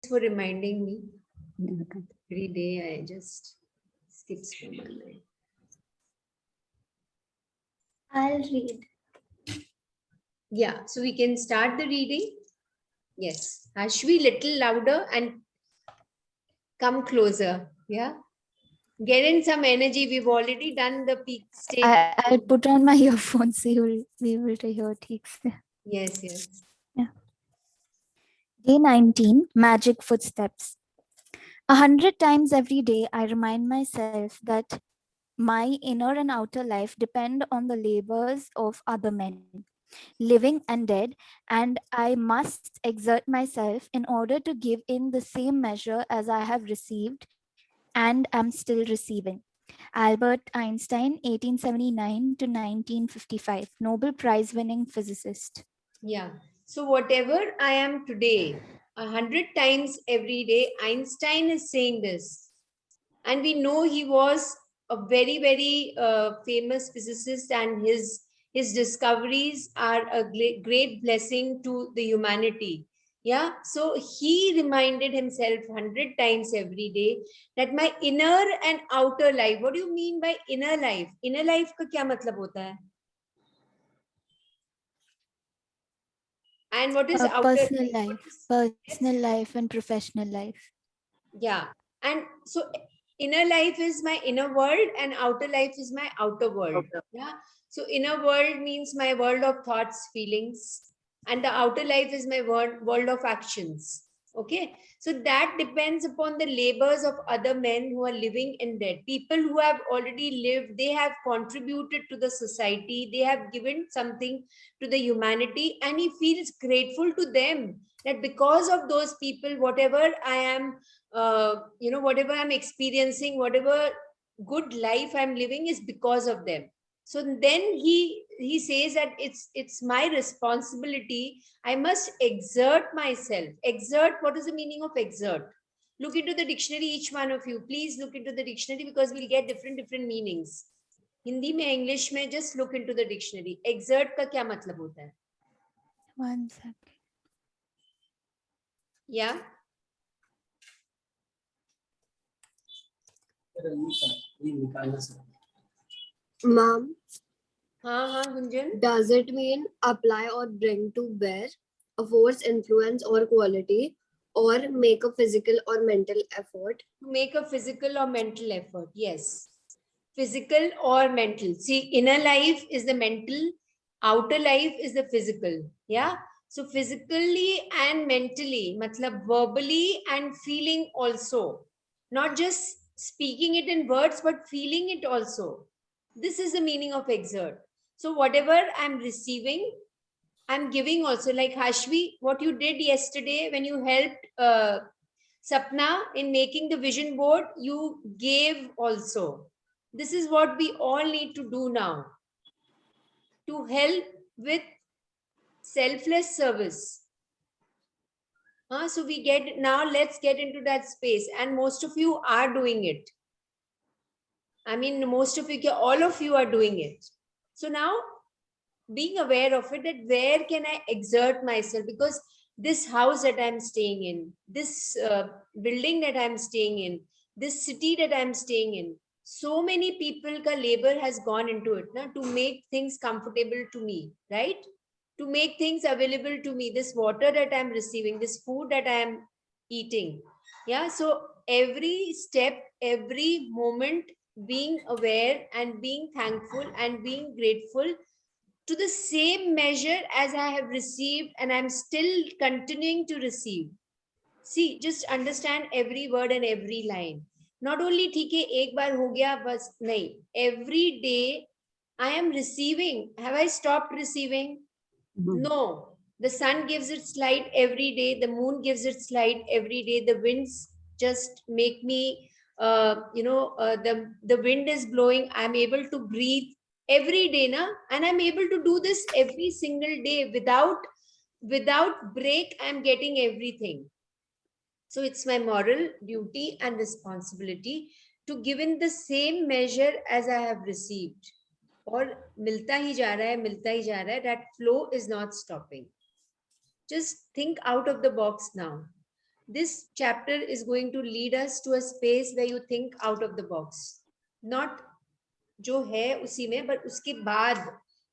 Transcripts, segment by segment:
for reminding me. Every day I just skips from my mind. I'll read. Yeah, so we can start the reading. Yes, Ashvi, little louder and come closer. Yeah, get in some energy. We've already done the peak stage. I'll put on my earphones so you'll be able to hear. Yes, yes. Yeah. Day 19, Magic Footsteps. 100 times every day, I remind myself that my inner and outer life depend on the labors of other men, living and dead, and I must exert myself in order to give in the same measure as I have received and am still receiving. Albert Einstein, 1879 to 1955, Nobel Prize winning physicist. Yeah. So whatever I am today, 100 times every day, Einstein is saying this. And we know he was a very, very famous physicist, and his discoveries are a great blessing to the humanity. Yeah. So he reminded himself 100 times every day that my inner and outer life. What do you mean by inner life? Inner life का क्या मतलब होता है? And what is outer personal life? life, personal life and professional life. Yeah. And so inner life is my inner world and outer life is my outer world. Yeah. So inner world means my world of thoughts, feelings, and the outer life is my world of actions. Okay. So that depends upon the labors of other men who are living and dead. People who have already lived, they have contributed to the society, they have given something to the humanity, and he feels grateful to them that because of those people, whatever I am whatever I'm experiencing, whatever good life I'm living is because of them. So then he says that it's my responsibility. I must exert myself. Exert, what is the meaning of exert? Look into the dictionary, each one of you. Please look into the dictionary because we'll get different meanings. Hindi में, English में, just look into the dictionary. Exert का क्या मतलब होता है? 1 second. Yeah. Mom, Gunjan. does it mean apply or bring to bear a force, influence, or quality, or make a physical or mental effort? Make a physical or mental effort. Yes. Physical or mental. See, inner life is the mental, outer life is the physical. Yeah. So physically and mentally, matlab verbally and feeling also. Not just speaking it in words, but feeling it also. This is the meaning of exert. So whatever I'm receiving, I'm giving also. Like Hashvi, what you did yesterday when you helped Sapna in making the vision board, you gave also. This is what we all need to do now to help with selfless service. So we get now, let's get into that space, and most of you are doing it. I mean, most of you, all of you are doing it. So now being aware of it, that where can I exert myself? Because this house that I'm staying in, this building that I'm staying in, this city that I'm staying in, so many people ka labor has gone into it to make things comfortable to me, right? To make things available to me, this water that I'm receiving, this food that I'm eating. Yeah, so every step, every moment, being aware and being thankful and being grateful to the same measure as I have received, and I'm still continuing to receive. See, just understand every word and every line. Not only ठीक है एक बार हो गया बस नहीं. Every day I am receiving. Have I stopped receiving? No. The sun gives its light every day. The moon gives its light every day. The winds just make me, the wind is blowing. I'm able to breathe every day, and I'm able to do this every single day without break. I'm getting everything. So it's my moral duty and responsibility to give in the same measure as I have received. और मिलता ही जा रहा है, that flow is not stopping. Just think out of the box now. this chapter is going to lead us to a space where you think out of the box. Not जो है उसी में, but उसके बाद,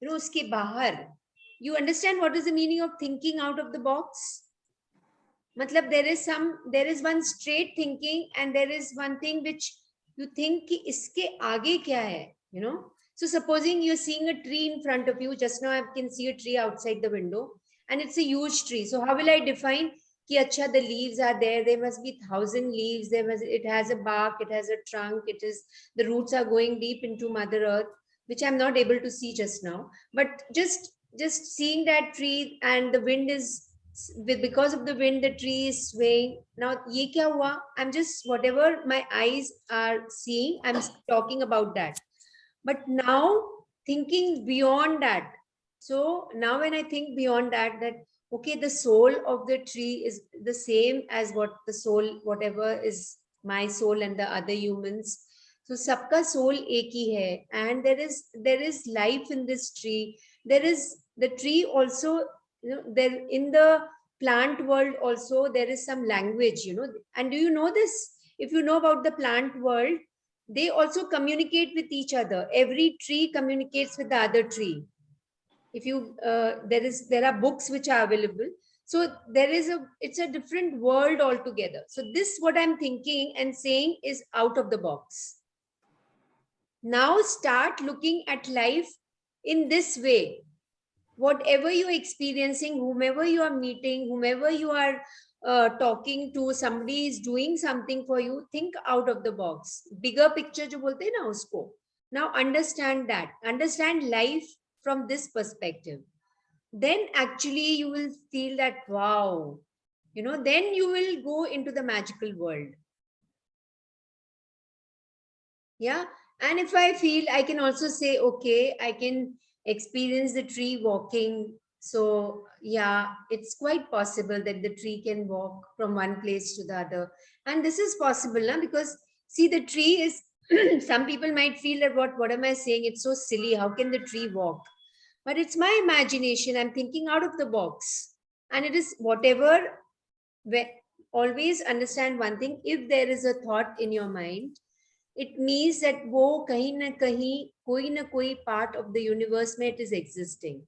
उसके बाहर. You understand what is the meaning of thinking out of the box? Matlab, there is one straight thinking, and there is one thing which you think कि इसके आगे क्या है, So supposing you're seeing a tree in front of you. Just now I can see a tree outside the window, and it's a huge tree. So how will I define कि अच्छा, the leaves are there. There must be 1,000 leaves. It has a bark. It has a trunk. The roots are going deep into Mother Earth, which I'm not able to see just now. But just seeing that tree, and the wind is, because of the wind, the tree is swaying. Now, ye kya hua? I'm just, whatever my eyes are seeing, I'm talking about that. But now, thinking beyond that. So now when I think beyond that, okay, the soul of the tree is the same as whatever is my soul and the other humans. So sabka soul ek hi hai, and there is life in this tree. There is the tree also, there in the plant world also there is some language, And do you know this? If you know about the plant world, they also communicate with each other. Every tree communicates with the other tree. If you there are books which are available. So it's a different world altogether. So this, what I'm thinking and saying, is out of the box. Now start looking at life in this way. Whatever you're experiencing, whomever you are meeting, whomever you are talking to, somebody is doing something for you, think out of the box. Bigger picture jo bolte na usko. Now understand that. Understand life from this perspective. Then actually you will feel that, wow, then you will go into the magical world. Yeah. And if I feel, I can also say, okay, I can experience the tree walking. So yeah, it's quite possible that the tree can walk from one place to the other. And this is possible now, because see, the tree is, some people might feel that what am I saying? It's so silly. How can the tree walk? But it's my imagination. I'm thinking out of the box. And it is whatever, always understand one thing. If there is a thought in your mind, it means that wo kahin na koi part of the universe mein it is existing.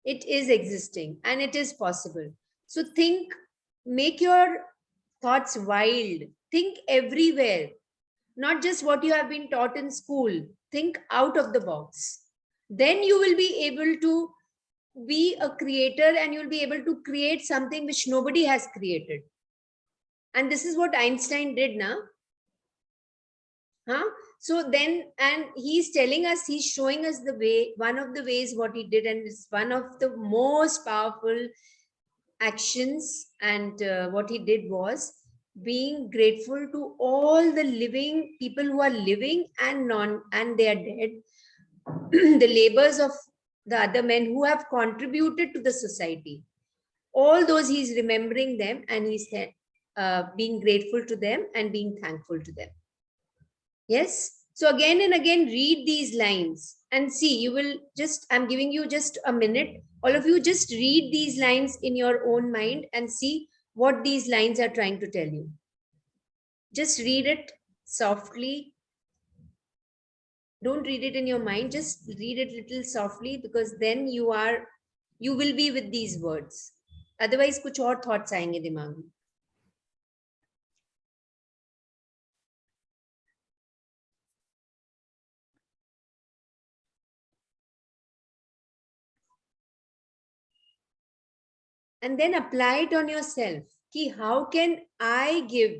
It is existing and it is possible. So think, make your thoughts wild. Think everywhere, not just what you have been taught in school. Think out of the box. Then you will be able to be a creator, and you'll be able to create something which nobody has created. And this is what Einstein did, na? Huh? So then, and he's telling us, he's showing us the way, one of the ways what he did, and it's one of the most powerful actions. And what he did was being grateful to all the living people who are living and they are dead, the labors of the other men who have contributed to the society. All those, he's remembering them, and he's being grateful to them and being thankful to them. Yes. So again and again, read these lines and see, you will just, I'm giving you just a minute. All of you just read these lines in your own mind and see what these lines are trying to tell you. Just read it softly. Don't read it in your mind. Just read it little softly, because then you will be with these words. Otherwise, kuch aur thoughts aayenge dimag mein. And then apply it on yourself. Ki how can I give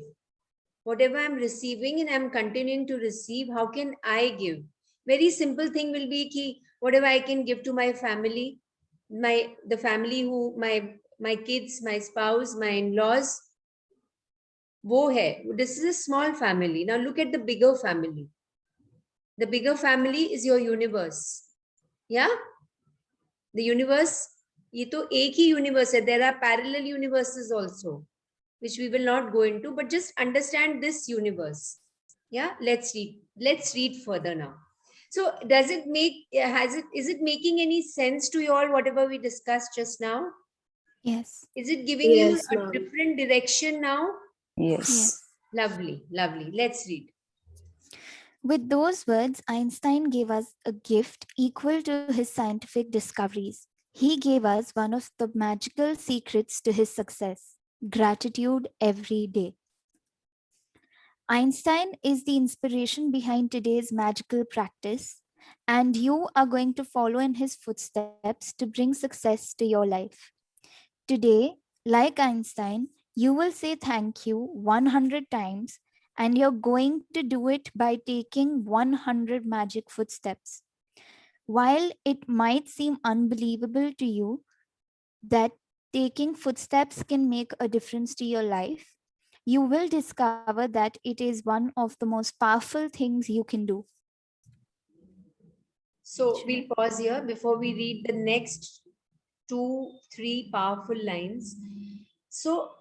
whatever I'm receiving and I'm continuing to receive? How can I give? Very simple thing will be ki whatever I can give to my family, the family who my kids, my spouse, my in-laws. Wo hai. This is a small family. Now look at the bigger family. The bigger family is your universe. Yeah? The universe, ये तो एक ही universe है. There are parallel universes also, which we will not go into, but just understand this universe. Yeah, let's read further now. So is it making any sense to you all, whatever we discussed just now? Yes. Is it giving you Yes, a ma'am. different direction now? Yes. Yes. Lovely, lovely. Let's read. With those words, Einstein gave us a gift equal to his scientific discoveries. He gave us one of the magical secrets to his success: gratitude every day. Einstein is the inspiration behind today's magical practice, and you are going to follow in his footsteps to bring success to your life. Today, like Einstein, you will say thank you 100 times, and you're going to do it by taking 100 magic footsteps. While it might seem unbelievable to you that taking footsteps can make a difference to your life, you will discover that it is one of the most powerful things you can do. So we'll pause here before we read the next 2, 3 powerful lines. So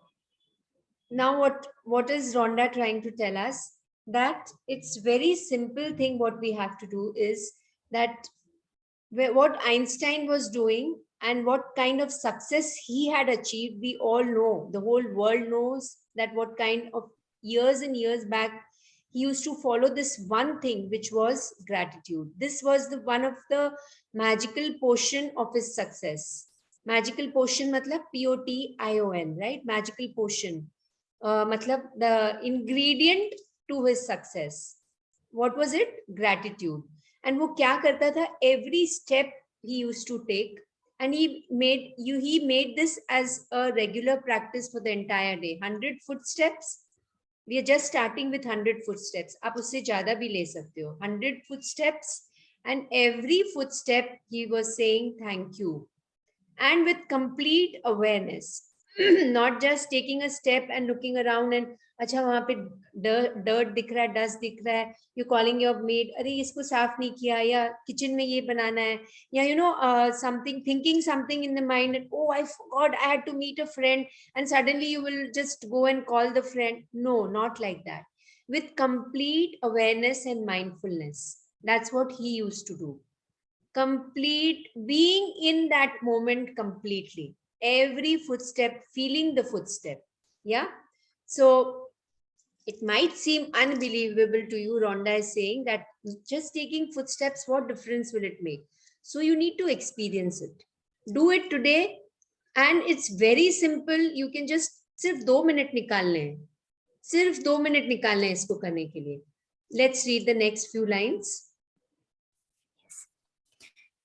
now what is Rhonda trying to tell us? That it's very simple thing. What we have to do is that what Einstein was doing and what kind of success he had achieved, we all know. The whole world knows that what kind of years and years back he used to follow this one thing, which was gratitude. This was the one of the magical portion of his success. Magical portion matlab POTION, right? Magical portion. Matlab the ingredient to his success. What was it? Gratitude. And वो क्या करता था? Every step he used to take, and he made this as a regular practice for the entire day. 100 footsteps. We are just starting with 100 footsteps. आप उससे ज़्यादा भी ले सकते हो. 100 footsteps, and every footstep he was saying thank you, and with complete awareness. Not just taking a step and looking around and अच्छा वहां पे dirt दिख रहा है, dust दिख रहा है, you calling your maid, अरे इसको साफ नहीं किया, या kitchen में ये बनाना है, या something, thinking something in the mind, and oh I forgot I had to meet a friend, and suddenly you will just go and call the friend. No, not like that. With complete awareness and mindfulness. That's what he used to do. Complete being in that moment completely. Every footstep, feeling the footstep. Yeah. So it might seem unbelievable to you. Rhonda is saying that just taking footsteps, what difference will it make? So you need to experience it. Do it today, and it's very simple. You can just सिर्फ 2 minute निकालने हैं, सिर्फ 2 minute निकालने हैं इसको करने के लिए. Let's read the next few lines.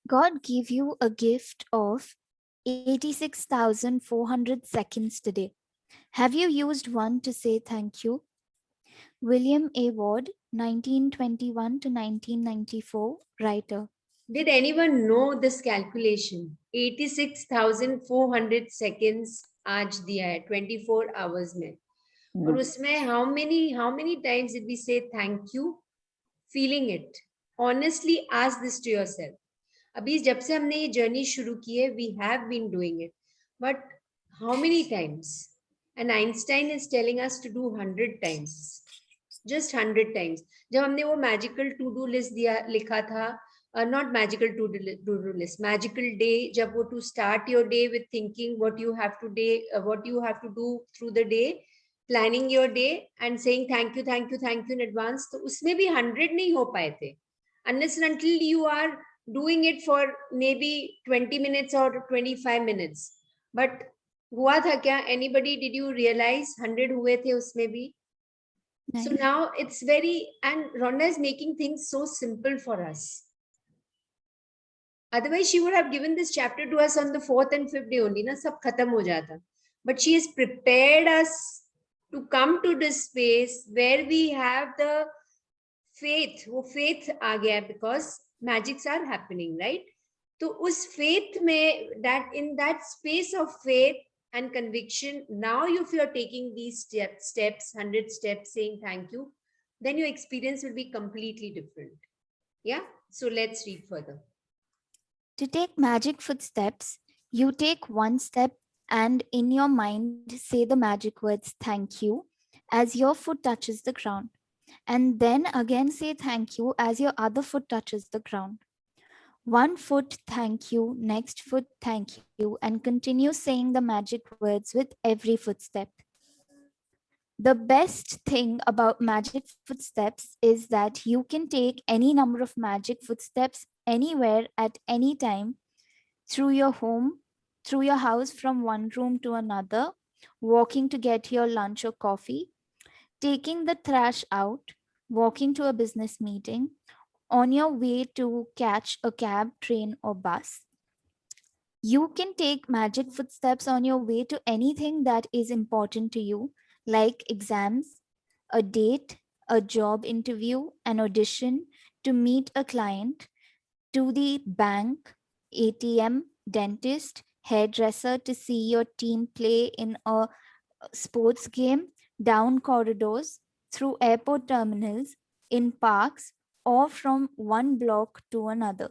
God gave you a gift of 86,400 seconds today. Have you used one to say thank you? William A. Ward, 1921 to 1994, writer. Did anyone know this calculation? 86,400 seconds आज दिया है 24 hours में. और उसमें how many times did we say thank you? Feeling it. Honestly ask this to yourself. अभी जब से हमने ये जर्नी शुरू की है, we have been doing it. But how many times? And Einstein is telling us to do 100 times. Just 100 times. जब हमने वो magical to-do list लिखा था, not magical to-do list, magical day, जब वो to start your day with thinking what you have to do through the day, planning your day and saying thank you in advance, तो उसमें भी 100 नहीं हो पाए थे. Unless and until you are doing it for maybe 20 minutes or 25 minutes. But हुआ था क्या? Anybody, did you realize 100 हुए थे उसमें भी? So now it's very, and Rhonda is making things so simple for us. Otherwise, she would have given this chapter to us on the 4th and 5th day only, na sab khatam ho jata. But she has prepared us to come to this space where we have the faith. वो faith आ गया because magics are happening, right? तो उस faith में, that in that space of faith and conviction, now if you are taking these steps, 100 steps, saying thank you, then your experience will be completely different. Yeah. So let's read further. To take magic footsteps, you take one step and in your mind say the magic words thank you as your foot touches the ground. And then again say thank you as your other foot touches the ground. One foot, thank you. Next foot, thank you. And continue saying the magic words with every footstep. The best thing about magic footsteps is that you can take any number of magic footsteps anywhere at any time through your home, through your house from one room to another, walking to get your lunch or coffee, taking the trash out, walking to a business meeting, on your way to catch a cab, train, or bus. You can take magic footsteps on your way to anything that is important to you, like exams, a date, a job interview, an audition, to meet a client, to the bank, ATM, dentist, hairdresser to see your team play in a sports game, down corridors, through airport terminals, in parks, or from one block to another.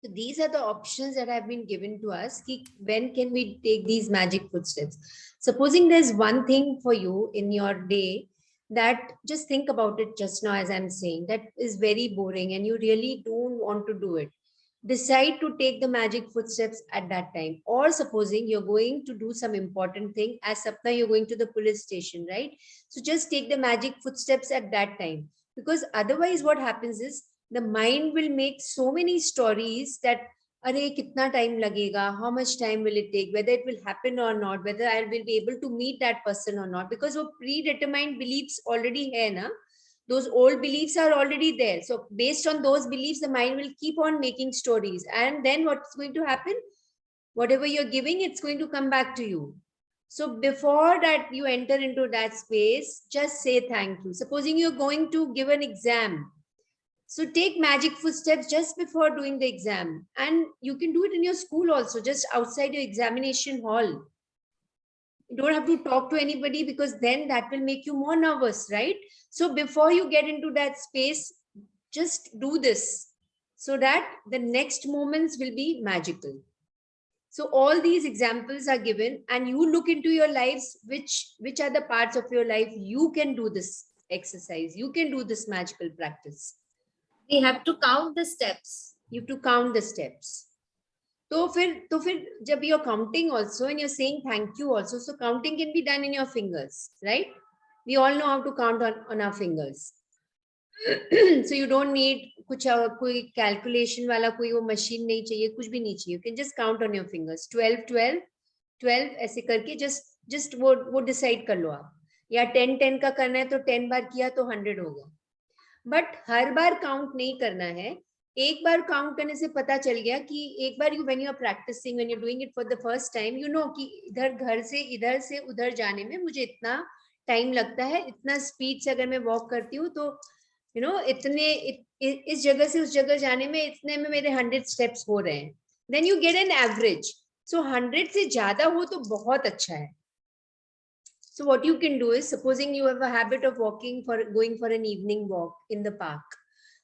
So these are the options that have been given to us. When can we take these magic footsteps? Supposing there's one thing for you in your day that, just think about it just now as I'm saying, that is very boring and you really don't want to do it. Decide to take the magic footsteps at that time. Or supposing you're going to do some important thing, as Sapna, you're going to the police station, right? So just take the magic footsteps at that time. Because otherwise what happens is, the mind will make so many stories that, are kitna time lagega, how much time will it take, whether it will happen or not, whether I will be able to meet that person or not, because of predetermined beliefs already hai na. Those old beliefs are already there. So based on those beliefs, the mind will keep on making stories, and then what's going to happen, whatever you're giving, it's going to come back to you. So before that you enter into that space, just say thank you. Supposing you're going to give an exam, so take magic footsteps just before doing the exam. And you can do it in your school also, just outside your examination hall. You don't have to talk to anybody, because then that will make you more nervous, right? So before you get into that space, just do this so that the next moments will be magical. So all these examples are given, and you look into your lives, which are the parts of your life you can do this exercise, you can do this magical practice. We have to count the steps. You have to count the steps. तो फिर जब you're counting also and you're saying thank you also, so counting can be done in your fingers, right? We all know how to count on our fingers. So you don't need कुछ कोई calculation वाला कोई वो machine नहीं चाहिए, कुछ भी नहीं चाहिए. You can just count on your fingers. 12 12 12 ऐसे करके just वो decide कर लो आप. या 10 10 का करना है तो 10 बार किया तो 100 होगा. बट हर बार काउंट नहीं करना है. एक बार काउंट करने से पता चल गया कि एक बार when you are practising, when you are doing it for the first time, you know कि इधर से उधर जाने में मुझे इतना टाइम लगता है, इतना स्पीड से अगर मैं वॉक करती हूँ तो यू नो इस जगह से उस जगह जाने में इतने में मेरे 100 स्टेप्स हो रहे हैं. Then you get an average. So 100 से ज्यादा हो तो बहुत अच्छा है. So what you can do is, supposing you have a habit of going for an evening walk in the park.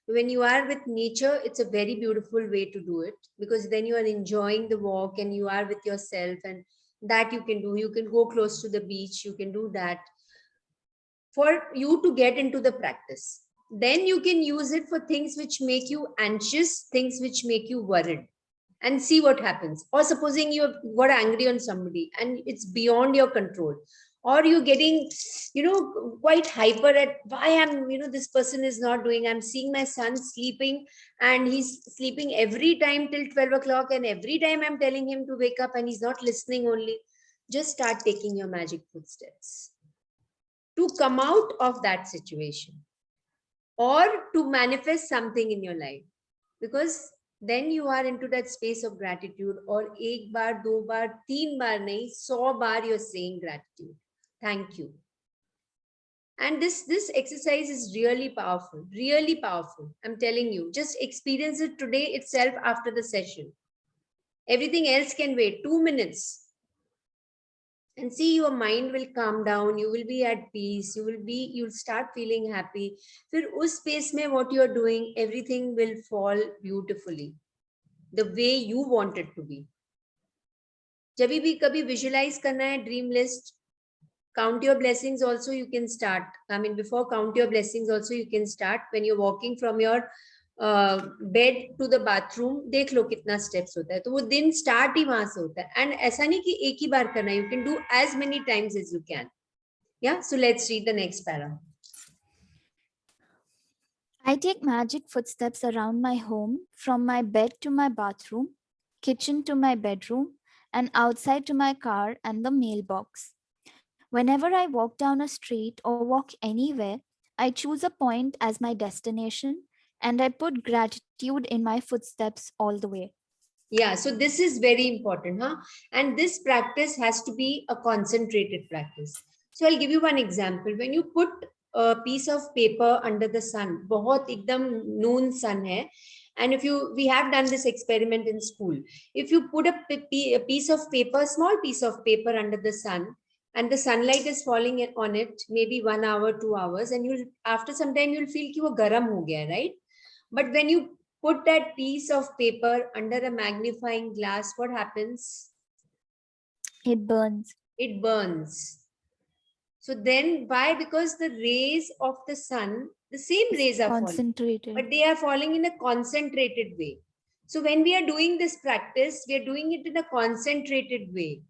When you are with nature, it's a very beautiful way to do it, because then you are enjoying the walk and you are with yourself, and that you can do. You can go close to the beach, you can do that for you to get into the practice. Then you can use it for things which make you anxious, things which make you worried, and see what happens. Or supposing you have got angry on somebody and it's beyond your control, or you're getting quite hyper at why I'm this person is not doing. I'm seeing my son sleeping, and he's sleeping every time till 12 o'clock, and every time I'm telling him to wake up and he's not listening only. Just start taking your magic footsteps to come out of that situation, or to manifest something in your life, because then you are into that space of gratitude. Or एक बार, दो बार, तीन बार नहीं, 100 बार you're saying gratitude. Thank you. And this exercise is really powerful, really powerful. I'm telling you, just experience it today itself after the session. Everything else can wait 2 minutes. And see, your mind will calm down, you will be at peace, you'll start feeling happy. Fir us space mein what you're doing, everything will fall beautifully, the way you want it to be. जब भी कभी visualize करना है dream list, count your blessings also you can start. I mean, before count your blessings also you can start when you're walking from your bed to the bathroom, देख लो कितना steps होता है. तो वो दिन स्टार्ट ही वहां से होता है. एंड ऐसा नहीं कि एक ही बार करना है, you can do as many times as you can. Yeah, so let's read the next para. I take magic footsteps around my home, from my bed to my bathroom, kitchen to my bedroom, and outside to my car and the mailbox. Whenever I walk down a street or walk anywhere, I choose a point as my destination and I put gratitude in my footsteps all the way. Yeah, so this is very important, huh? And this practice has to be a concentrated practice. So I'll give you one example. When you put a piece of paper under the sun, बहुत एकदम noon sun है, and if you, we have done this experiment in school. If you put a piece of paper, small piece of paper under the sun, and the sunlight is falling on it, maybe 1 hour, 2 hours, and you'll, after some time, you'll feel कि वो गर्म हो गया, right? But when you put that piece of paper under a magnifying glass, what happens? It burns. It burns. So then why? Because the rays of the sun, the same rays are falling, Concentrated. but they are falling in a concentrated way. So when we are doing this practice, we are doing it in a concentrated way.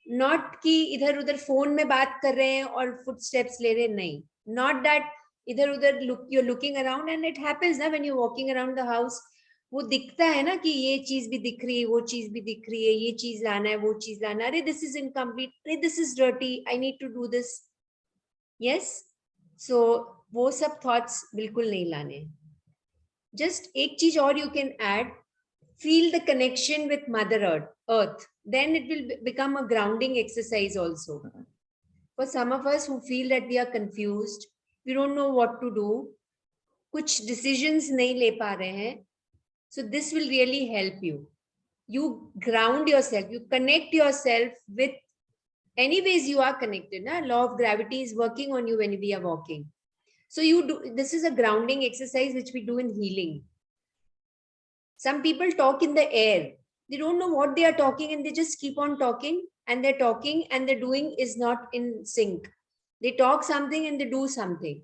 Not कि इधर उधर phone में बात कर रहे हैं और footsteps ले रहे हैं, नहीं. Not that इधर उधर look, you're looking around, and it happens ना when you're walking around the house, वो दिखता है ना कि ये चीज भी दिख रही है, वो चीज भी दिख रही है, ये चीज लाना है, वो चीज लाना है, अरे this is incomplete, अरे this is dirty, I need to do this. Yes, so वो सब thoughts बिल्कुल नहीं लाने. Just एक चीज और you can add, feel the connection with Mother Earth. Then it will become a grounding exercise also. For some of us who feel that we are confused, we don't know what to do, कुछ decisions नहीं ले पा रहे हैं, so this will really help you. You ground yourself, you connect yourself with, anyways you are connected, na? Law of gravity is working on you when we are walking. So you do, this is a grounding exercise which we do in healing. Some people talk in the air. They don't know what they are talking and they just keep on talking, and they're talking and they're doing is not in sync. They talk something and they do something.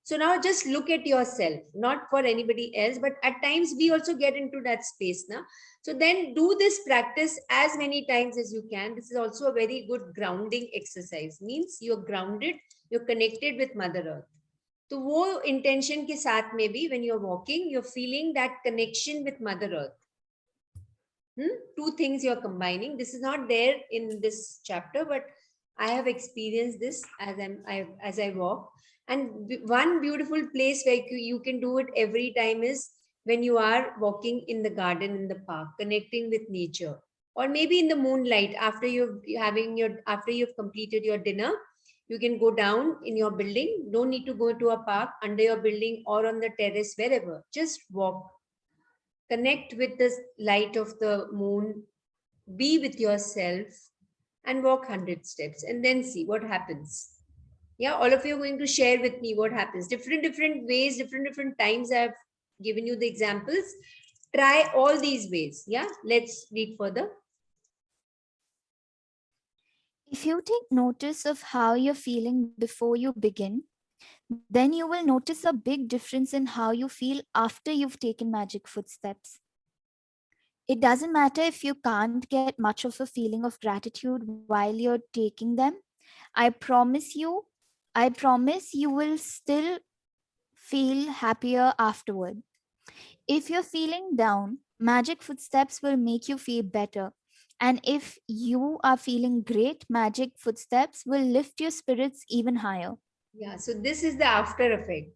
So now just look at yourself, not for anybody else, but at times we also get into that space now. So then do this practice as many times as you can. This is also a very good grounding exercise. Means you're grounded, you're connected with Mother Earth. तो वो intention के साथ में भी when you're walking, you're feeling that connection with Mother Earth. Two things you're combining. This is not there in this chapter, but I have experienced this as I walk. And one beautiful place where you can do it every time is when you are walking in the garden, in the park, connecting with nature, or maybe in the moonlight after after you've completed your dinner. You can go down in your building. Don't need to go to a park, under your building or on the terrace, wherever. Just walk. Connect with the light of the moon. Be with yourself and walk 100 steps and then see what happens. Yeah, all of you are going to share with me what happens. Different ways, different times I've given you the examples. Try all these ways. Yeah, let's read further. If you take notice of how you're feeling before you begin, then you will notice a big difference in how you feel after you've taken magic footsteps. It doesn't matter if you can't get much of a feeling of gratitude while you're taking them. I promise you will still feel happier afterward. If you're feeling down, magic footsteps will make you feel better. And if you are feeling great, magic footsteps will lift your spirits even higher. Yeah, so this is the after effect.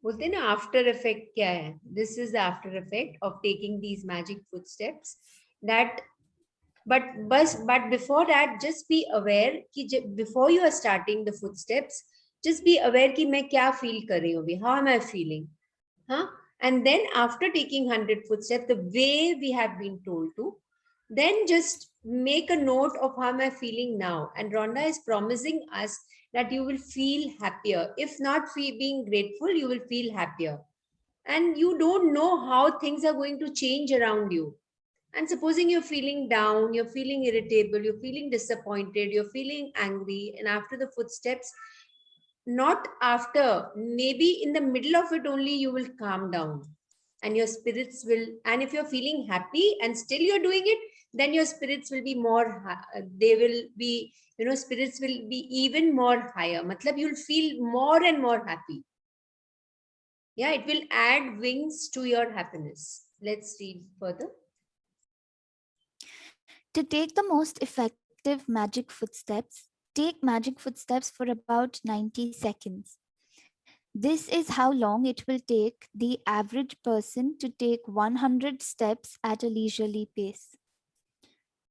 बोलते हैं ना after effect क्या है? This is the after effect of taking these magic footsteps. That, but before that, just be aware कि before you are starting the footsteps, just be aware कि मैं क्या feel कर रही हूँ अभी. How am I feeling? Huh? And then after taking 100 footsteps, the way we have been told to, then just make a note of how am I feeling now. And Rhonda is promising us that you will feel happier. If not being grateful, you will feel happier. And you don't know how things are going to change around you. And supposing you're feeling down, you're feeling irritable, you're feeling disappointed, you're feeling angry, and after the footsteps, not after, maybe in the middle of it only you will calm down, and your spirits will, and if you're feeling happy and still you're doing it, then your spirits will be more, they will be, spirits will be even more higher. Matlab, you'll feel more and more happy. Yeah, it will add wings to your happiness. Let's read further. To take the most effective magic footsteps, take magic footsteps for about 90 seconds. This is how long it will take the average person to take 100 steps at a leisurely pace.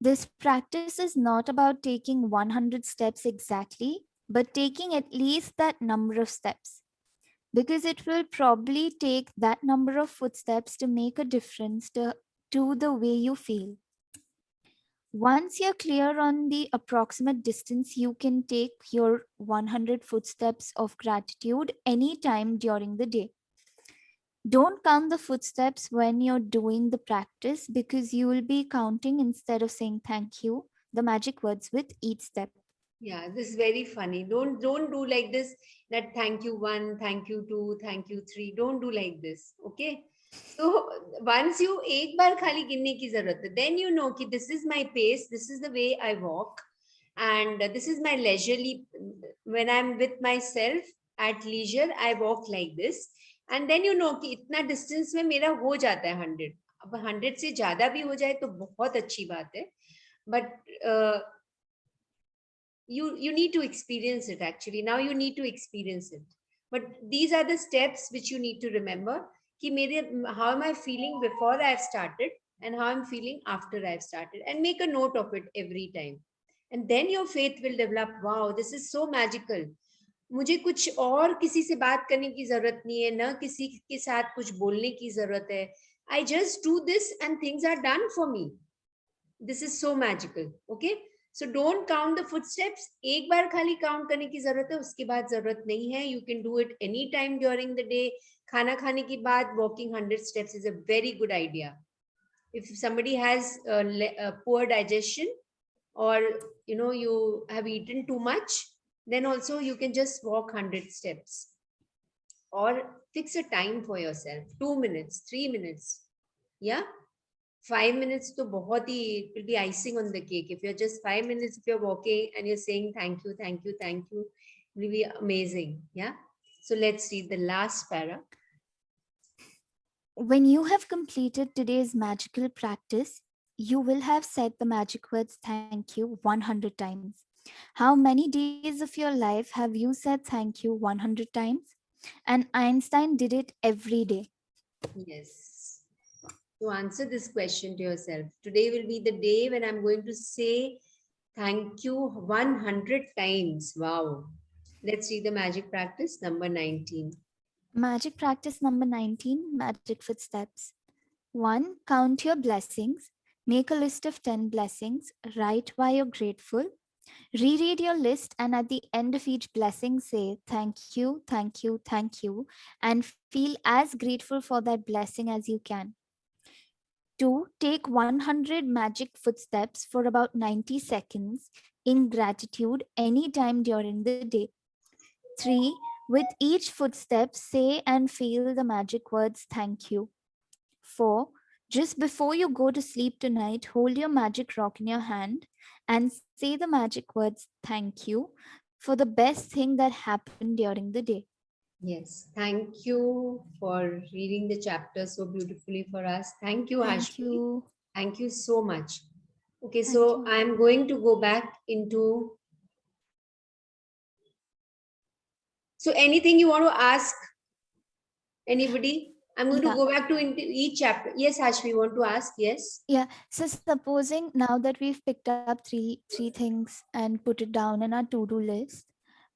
This practice is not about taking 100 steps exactly, but taking at least that number of steps, because it will probably take that number of footsteps to make a difference to the way you feel. Once you're clear on the approximate distance, you can take your 100 footsteps of gratitude anytime during the day. Don't count the footsteps when you're doing the practice, because you will be counting instead of saying thank you, the magic words with each step. Yeah, this is very funny. Don't do like this, that thank you one, thank you two, thank you three. Don't do like this. Okay. So once you एक बार खाली गिनने की जरूरत है, then you know कि this is my pace, this is the way I walk, and this is my leisurely. When I'm with myself at leisure, I walk like this, and then you know कि इतना distance में मेरा हो जाता है 100. अब 100 से ज़्यादा भी हो जाए तो बहुत अच्छी बात है, but you need to experience it. Actually, now you need to experience it, but these are the steps which you need to remember, ki mere, how am I feeling before I've started and how I'm feeling after I've started, and make a note of it every time, and then your faith will develop. Wow, this is so magical. मुझे कुछ और किसी से बात करने की जरूरत नहीं है, ना किसी के साथ कुछ बोलने की जरूरत है. I just do this and things are done for me. This is so magical. Okay, so don't count the footsteps. एक बार खाली count करने की जरूरत है, उसके बाद जरूरत नहीं है. You can do it anytime during the day. खाना खाने के बाद walking 100 steps is a very good idea. If somebody has a poor digestion, or you have eaten too much, then also you can just walk 100 steps, or fix a time for yourself. 2 minutes, 3 minutes. Yeah, 5 minutes to bahut hi, it will be icing on the cake. If you're just 5 minutes, if you're walking and you're saying thank you, thank you, thank you, it will be amazing. Yeah. So let's read the last para. When you have completed today's magical practice, you will have said the magic words thank you 100 times. How many days of your life have you said thank you 100 times? And Einstein did it every day. Yes. To answer this question to yourself, today will be the day when I'm going to say thank you 100 times. Wow. Let's read the magic practice number 19. Magic practice number 19, magic footsteps. 1. Count your blessings. Make a list of 10 blessings. Write why you're grateful. Reread your list, and at the end of each blessing, say thank you, thank you, thank you, and feel as grateful for that blessing as you can. 2. Take 100 magic footsteps for about 90 seconds in gratitude anytime during the day. 3. With each footstep, say and feel the magic words thank you. 4. Just before you go to sleep tonight, hold your magic rock in your hand and say the magic words thank you for the best thing that happened during the day. Yes. Thank you for reading the chapter so beautifully for us. Thank you, Thank Ashmi. you. Thank you so much. Okay, Thank so you. I'm going to go back into. So anything you want to ask anybody? I'm going to Yeah. go back to each chapter. Yes, Ashmi, you want to ask? Yes. Yeah. So supposing now that we've picked up three things and put it down in our to-do list,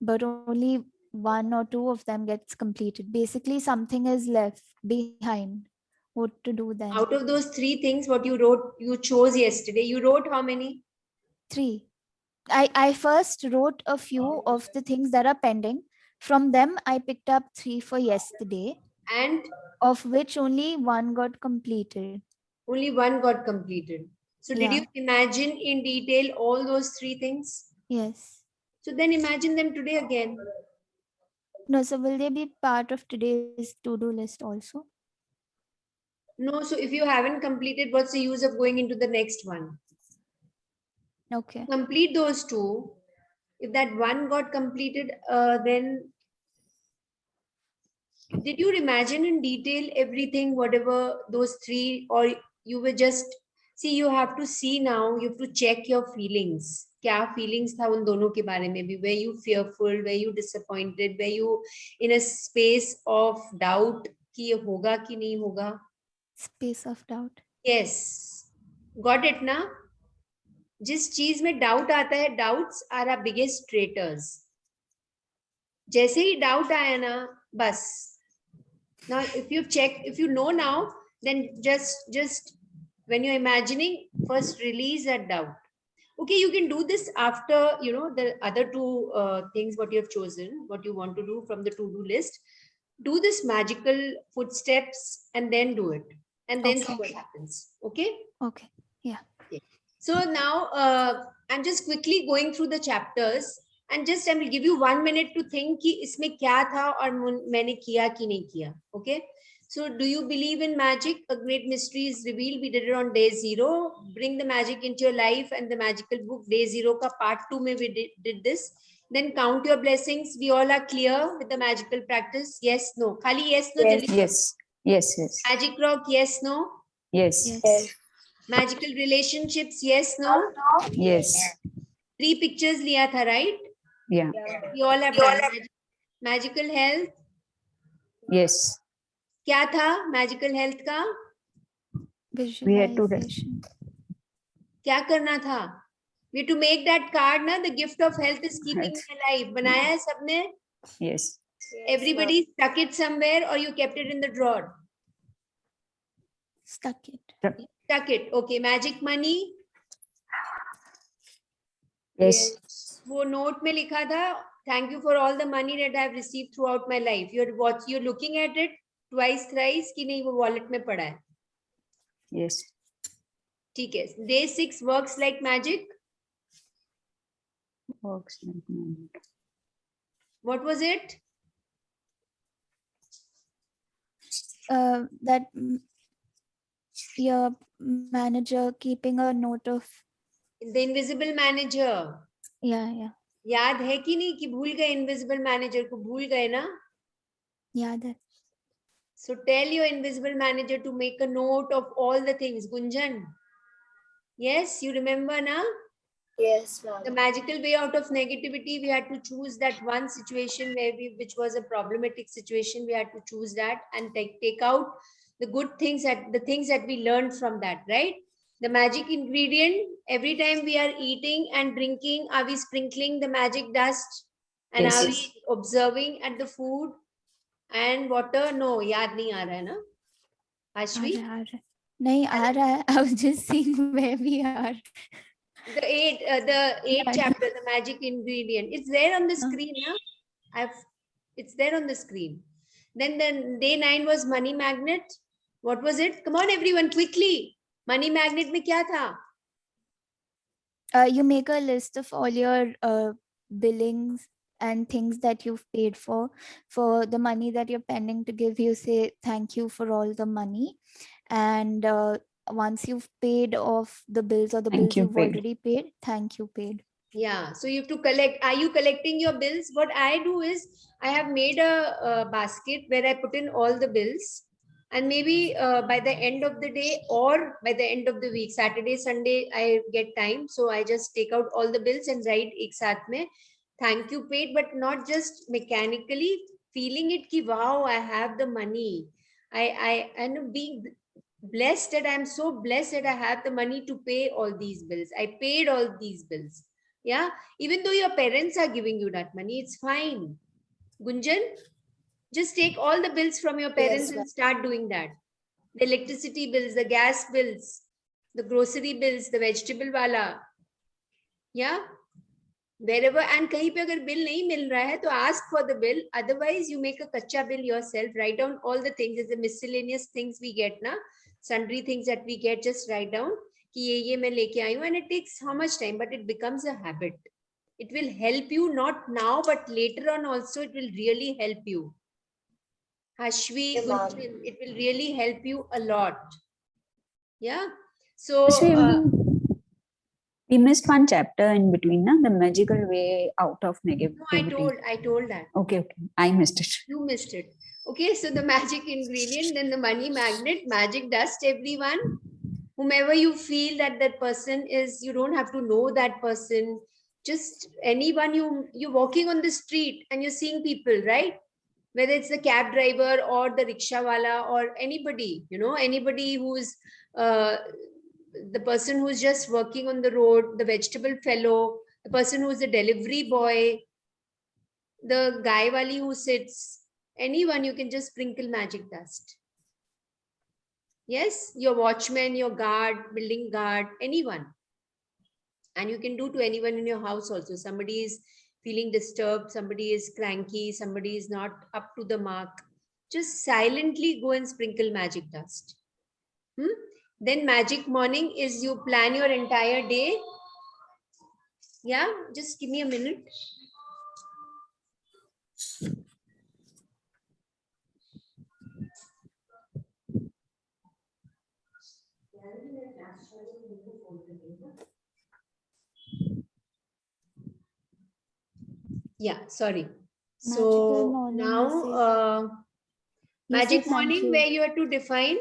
but only one or two of them gets completed. Basically, something is left behind. What to do then? Out of those 3 things, what you wrote, you chose yesterday, you wrote how many? 3. I first wrote a few of the things that are pending. From them, I picked up 3 for yesterday, And of which only one got completed. only one got completed. So did Yeah. you imagine in detail all those 3 things? Yes. So then imagine them today again. No, so will they be part of today's to-do list also? No, so if you haven't completed, what's the use of going into the next one? Okay. Complete those two. If that one got completed, then did you imagine in detail everything, whatever those three, or you were just, see, you have to see now, you have to check your feelings. क्या feelings था उन दोनों के बारे में भी? Were you fearful? Were you disappointed? Were you in a space of doubt कि ये होगा कि नहीं होगा? Space of doubt. Yes. Got it ना? जिस चीज में डाउट आता है, doubts are our biggest traitors. जैसे ही डाउट आया ना, बस. Now, if you check, if you know now, then just when you're imagining, first release that doubt. Okay, you can do this after, you know, the other two things, what you have chosen, what you want to do from the to-do list. Do this magical footsteps and then do it. And then see what happens. Okay? Okay. Yeah. So now I'm just quickly going through the chapters and just I will give you 1 minute to think कि इसमें क्या था और मैंने किया कि नहीं किया. Okay? So do you believe in magic? A great mystery is revealed. We did it on day 0. Bring the magic into your life and the magical book. Day 0 ka part 2 mein we did this. Then count your blessings. We all are clear with the magical practice. Yes, no. Khali yes, no. Yes. jaldi. Yes. Yes. Yes. Magic rock, yes, no. Yes. Yes. Magical relationships, yes, no. Yes. 3 pictures liya tha, right? Yeah. We all have done. Magical health. Yes. क्या था magical health का? We had to. Visualization. क्या करना था? We have to make that card ना. The gift of health is keeping Health. me alive. बनाया है सबने? Yes. Everybody stuck it somewhere or you kept it in the drawer? Stuck it. Stuck it. Okay. Magic money. Yes. वो note में लिखा था. Thank you for all the money that I have received throughout my life. You're looking at it twice, thrice कि नहीं वो wallet में पड़ा है. Yes. ठीक है. Day 6 works like magic. Works like magic. What was it? That your manager keeping a note of. The invisible manager. Yeah. याद है कि नहीं कि भूल गए invisible manager को भूल गए ना? Yeah, that. So tell your invisible manager to make a note of all the things. Gunjan. Yes, you remember na? Yes, The ma'am. magical way out of negativity, we had to choose that one situation which was a problematic situation. We had to choose that and take out the good things, the things that we learned from that, right? The magic ingredient, every time we are eating and drinking, are we sprinkling the magic dust? And Yes. are we observing at the food and water? No, yaad nahi aa raha hai na? Ashvi? नहीं आ रहा है. I was just seeing where we are. The eighth chapter, the magic ingredient. It's there on the screen, na? It's there on the screen. Then day 9 was money magnet. What was it? Come on, everyone, quickly. Money magnet में क्या था? You make a list of all your billings and things that you've paid for the money that you're pending to give. You say thank you for all the money, and once you've paid off the bills or the Thank bills you you've paid. already paid, thank you paid. Yeah, so you have to collect. Are you collecting your bills? What I do is I have made a basket where I put in all the bills, and maybe by the end of the day or by the end of the week, Saturday, Sunday, I get time, so I just take out all the bills and write एक साथ में thank you paid, but not just mechanically feeling it ki wow, I have the money. I and being blessed that I'm so blessed that I have the money to pay all these bills. I paid all these bills. Yeah, even though your parents are giving you that money, it's fine. Gunjan, just take all the bills from your parents and start doing that. The electricity bills, the gas bills, the grocery bills, the vegetable wala. Yeah, wherever, and kahin pe agar bill nahi mil raha hai, to ask for the bill. Otherwise, you make a kacha bill yourself. Write down all the things. There's the miscellaneous things we get, na? Sundry things that we get, just write down. कि ये मैं लेके आई हूँ, and it takes how much time, but it becomes a habit. It will help you, not now, but later on also it will really help you. Hashvi, Okay, ma'am. Gunjan, it will really help you a lot. Yeah. So, We missed one chapter in between, na? The magical way out of no, negativity. I told that. Okay, I missed it. You missed it. Okay, so the magic ingredient, then the money magnet, magic dust, everyone. Whomever you feel that person is, you don't have to know that person. Just anyone you're walking on the street and you're seeing people, right? Whether it's the cab driver or the rickshaw wala or anybody, anybody who's the person who's just working on the road, the vegetable fellow, the person who's the delivery boy, the guy wali who sits, anyone, you can just sprinkle magic dust. Yes, your watchman, your guard, building guard, anyone. And you can do to anyone in your house also. Somebody is feeling disturbed, somebody is cranky, somebody is not up to the mark. Just silently go and sprinkle magic dust. Then magic morning is you plan your entire day. Yeah, just give me a minute. Yeah, sorry. Magical So morning, you now You say magic thank morning you. where you have to define.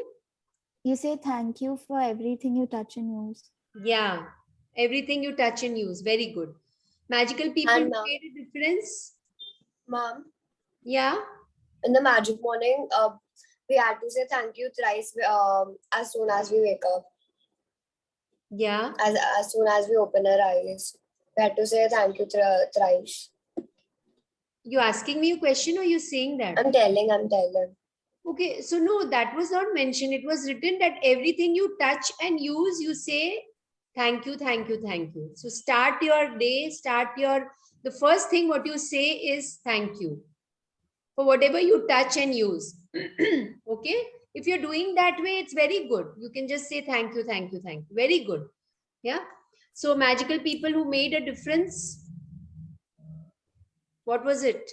You say thank you for everything you touch and use. Yeah, everything you touch and use. Very good. Magical people And, made a difference. Ma'am, Yeah. in the magic morning, we had to say thank you thrice as soon as we wake up. Yeah. As soon as we open our eyes, we had to say thank you thrice. You asking me a question or you saying that? I'm telling. Okay, so no, that was not mentioned. It was written that everything you touch and use, you say thank you, thank you, thank you. So start your day, the first thing what you say is thank you for whatever you touch and use. Okay, if you're doing that way, it's very good. You can just say thank you, thank you, thank you. Very good. Yeah. So magical people who made a difference. What was it?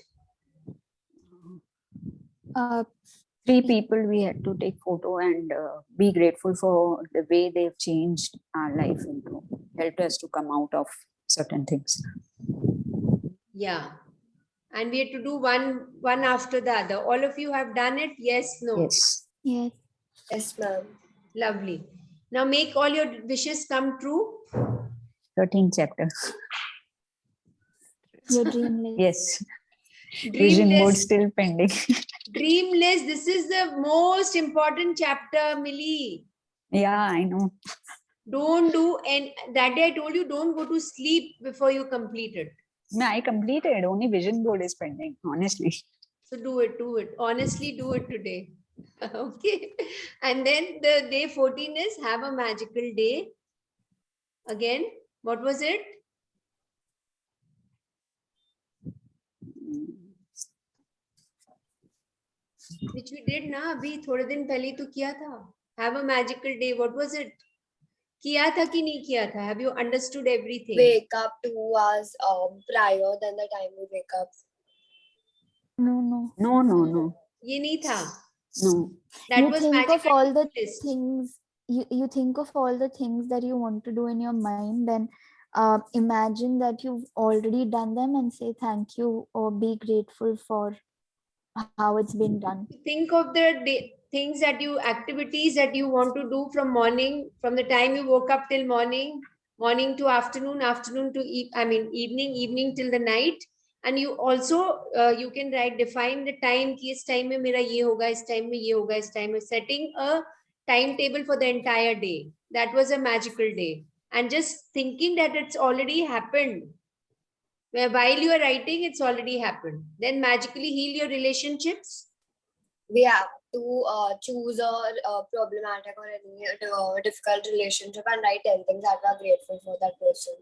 3 people we had to take photo and be grateful for the way they've changed our life and helped us to come out of certain things. Yeah. And we had to do one after the other. All of you have done it? Yes, no? Yes. Yes. Yes, ma'am. Lovely. Now make all your wishes come true. 13th chapter. Your dream list. Yes. Vision board Dreamless. still pending. Dreamless. This is the most important chapter, Millie. Yeah, I know. Don't do, and that day I told you, don't go to sleep before you complete it. No, I completed. Only vision board is pending, honestly. So do it. Honestly, do it today. Okay. And then the day 14 is have a magical day. Again, what was it? Which we did ना अभी थोड़े दिन पहले तो किया था. Have a magical day. What was it? किया था कि नहीं किया था? Have you understood everything? Wake up 2 hours prior than the time we wake up. No. ये नहीं था. No. That You was think of magical all the list. things you think of all the things that you want to do in your mind, then imagine that you've already done them and say thank you or be grateful for how it's been done. Think of the day, things that you, activities that you want to do from morning, from the time you woke up till morning, morning to afternoon, afternoon to evening, evening till the night. And you also you can write, define the time कि इस time में मेरा ये होगा, इस time में ये होगा, इस time में, setting a timetable for the entire day. That was a magical day. And just thinking that it's already happened. Where while you are writing, it's already happened. Then magically heal your relationships. We have to choose a problematic or any difficult relationship and write 10 things that we are grateful for that person.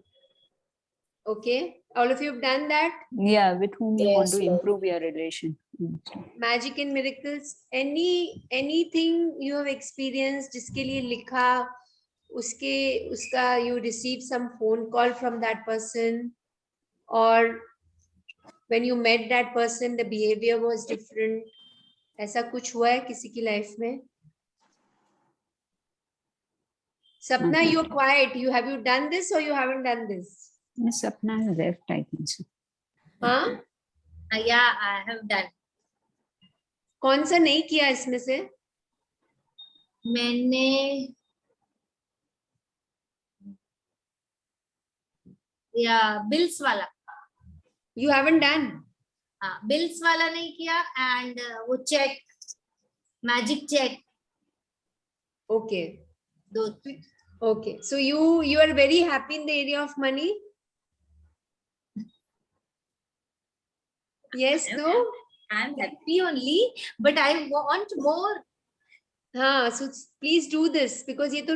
Okay, all of you have done that. Yeah, with whom you want Yes, to ma'am. improve your relation. Magic and miracles. Anything you have experienced, जिसके लिए लिखा, उसका you receive some phone call from that person, or when you met that person the behavior was different? ऐसा कुछ हुआ है किसी की लाइफ में? Sapna, you're quiet. Have you done this or you haven't done this? Yes, Sapna has left, I think so. हाँ? Yeah, I have done. कौन सा नहीं किया इसमें से? मैंने बिल्स वाला. You haven't done? हाँ, बिल्स वाला नहीं किया एंड वो चेक, मैजिक चेक. Okay. दो. Okay. So you are very happy in the area of money? Yes, no? I'm happy only, but I want more. हाँ, so please do this because ये तो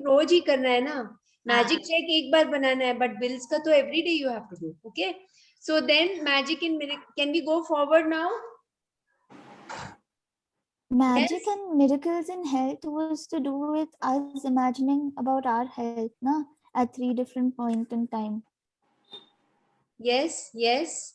रोज ही करना है ना. Magic check एक बार बनाना है, but bills का तो every day you have to do. Okay. So then magic and miracle. Can we go forward now? Magic Yes. and miracles in health was to do with us imagining about our health, na, at 3 different points in time. Yes, yes.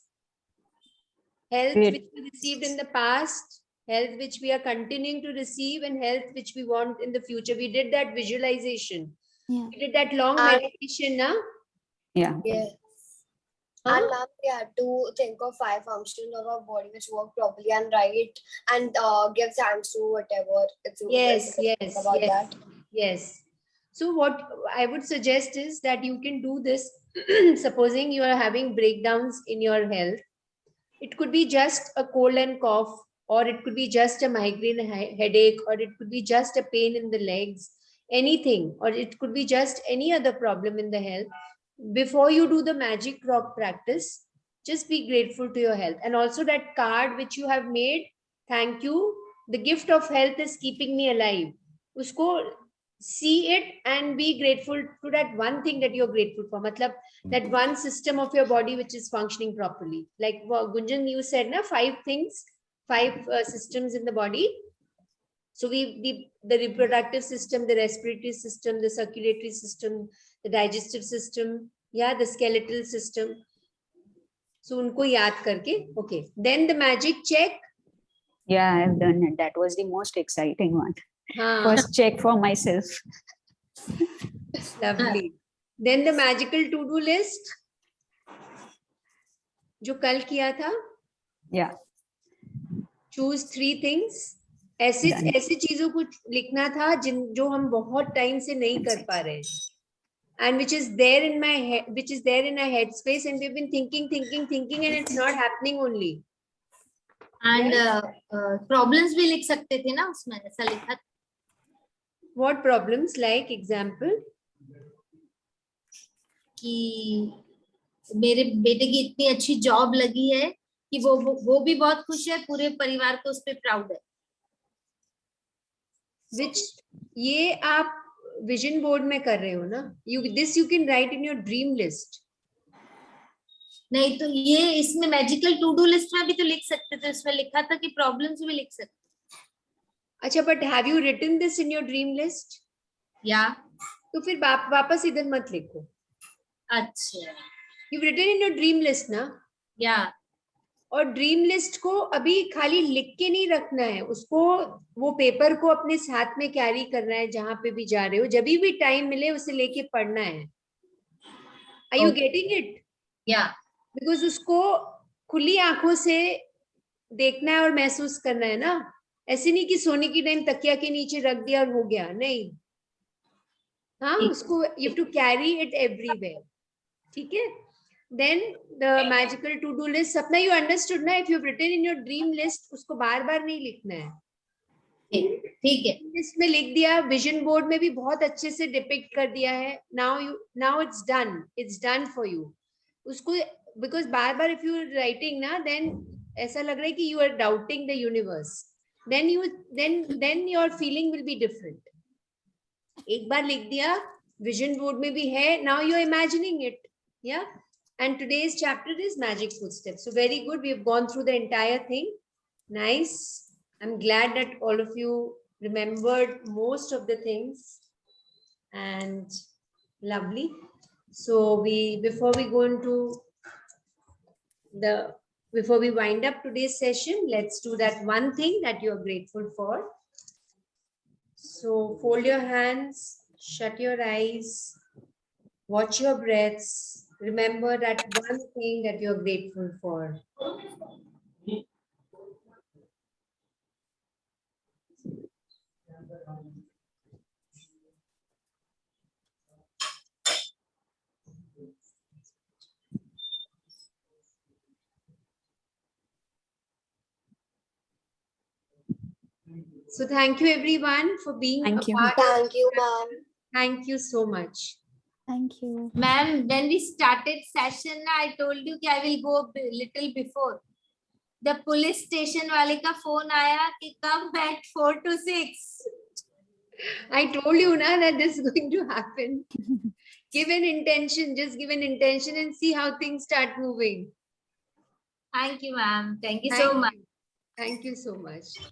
Health Great. which we received in the past, health which we are continuing to receive, and health which we want in the future. We did that visualization. Yeah. We did that long And- meditation, na? Yeah. Yes. Huh? And ma'am, we had to think of 5 functions of our body which work properly and write and give thanks to whatever. It's Yes, think yes, about yes. that. Yes. So what I would suggest is that you can do this, supposing you are having breakdowns in your health. It could be just a cold and cough, or it could be just a migraine headache, or it could be just a pain in the legs, anything, or it could be just any other problem in the health. Before you do the magic rock practice, just be grateful to your health. And also that card which you have made, thank you. The gift of health is keeping me alive. Usko see it and be grateful to that one thing that you're grateful for. Matlab, that one system of your body which is functioning properly. Like Gunjan, you said, na, 5 things, 5 systems in the body. So the reproductive system, the respiratory system, the circulatory system, the digestive system, yeah, the skeletal system. So unko yaad karke, okay. Then the magic check. Yeah, I have done it. That was the most exciting one. Haan, First check for myself. lovely. Then the magical to-do list. जो कल किया था. Yeah. Choose 3 things. ऐसी चीजों को लिखना था जो हम बहुत टाइम से नहीं कर पा रहे, and which is there in my head, which is there in our head space, and we've been thinking and it's not happening only. And problems भी लिख सकते थे ना उसमें, ऐसा लिखा था. What problems? Like example? कि मेरे बेटे की इतनी अच्छी जॉब लगी है कि वो भी बहुत खुश है, पूरे परिवार को उस पे प्राउड है. Which ये आप vision board में कर रहे हो ना? This you can write in your dream list. नहीं तो ये इसमें मैजिकल टू डू लिस्ट में भी तो लिख सकते थे. इसमें लिखा था कि प्रॉब्लम्स भी लिख सकते. अच्छा, but have you written this in your dream list? या तो फिर वापस इधर मत लिखो. अच्छा. You've written in your dream list ना? या और ड्रीम लिस्ट को अभी खाली लिख के नहीं रखना है, उसको वो पेपर को अपने साथ में कैरी करना है जहां पे भी जा रहे हो, जब भी टाइम मिले उसे लेके पढ़ना है. Are you getting it? या बिकॉज उसको खुली आंखों से देखना है और महसूस करना है ना. ऐसे नहीं कि सोने की टाइम तकिया के नीचे रख दिया और हो गया, नहीं. हाँ, उसको you have to carry it everywhere. ठीक है. Then the magical to-do list. Sapna, you understood ना? If you've written in your dream list, उसको बार-बार नहीं लिखना है. ठीक है. लिस्ट में लिख दिया, विजन बोर्ड में भी बहुत अच्छे से डिपिक्ट कर दिया है. Now it's done for you. उसको because बार-बार if you are writing ना, then ऐसा लग रहा है कि you are doubting the universe. Then your feeling will be different. एक बार लिख दिया, विजन बोर्ड में भी है. Now you are imagining it. Yeah. And today's chapter is magic footsteps. So very good. We have gone through the entire thing. Nice. I'm glad that all of you remembered most of the things. And lovely. So before we go into before we wind up today's session, let's do that one thing that you're grateful for. So fold your hands, shut your eyes, watch your breaths. Remember that one thing that you're grateful for. So thank you everyone for being Thank a you. part. Thank you, ma'am. Thank you so much. Thank you. Ma'am, when we started session, I told you that I will go little before. The police station wale ka phone aaya ki come at 4 to 6. I told you na that this is going to happen. Give an intention, just give an intention and see how things start moving. Thank you, ma'am. Thank you Thank so much. you. Thank you so much.